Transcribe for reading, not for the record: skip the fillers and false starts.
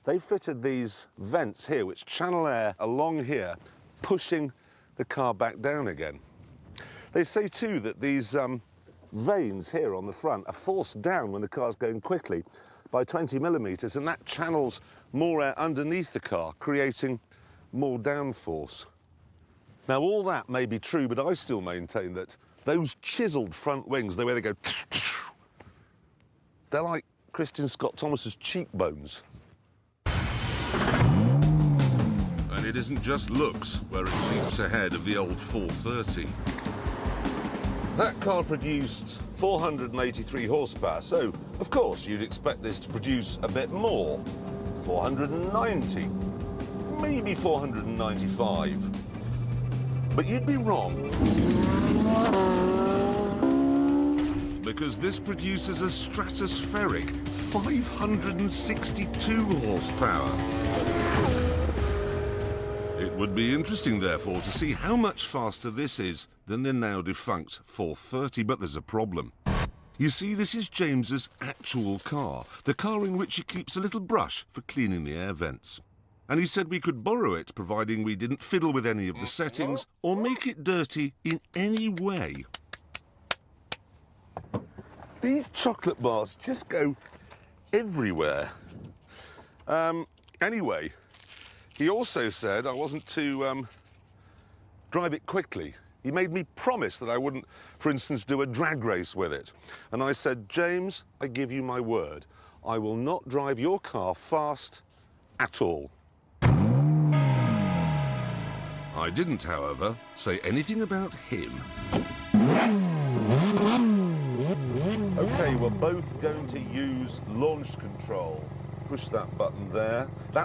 They fitted these vents here which channel air along here, pushing the car back down again. They say too that these vanes here on the front are forced down when the car's going quickly by 20 millimetres, and that channels more air underneath the car, creating more downforce. Now, all that may be true, but I still maintain that those chiselled front wings, the way they go, they're like Christian Scott Thomas's cheekbones. And it isn't just looks where it leaps ahead of the old 430. That car produced 483 horsepower, so of course you'd expect this to produce a bit more. 490, maybe 495. But you'd be wrong. Because this produces a stratospheric 562 horsepower. It would be interesting, therefore, to see how much faster this is than the now defunct 430, but there's a problem. You see, this is James's actual car, the car in which he keeps a little brush for cleaning the air vents. And he said we could borrow it, providing we didn't fiddle with any of the settings or make it dirty in any way. These chocolate bars just go everywhere. Anyway, he also said I wasn't to drive it quickly. He made me promise that I wouldn't, for instance, do a drag race with it. And I said, James, I give you my word, I will not drive your car fast at all. I didn't, however, say anything about him. Okay, we're both going to use launch control. Push that button there. That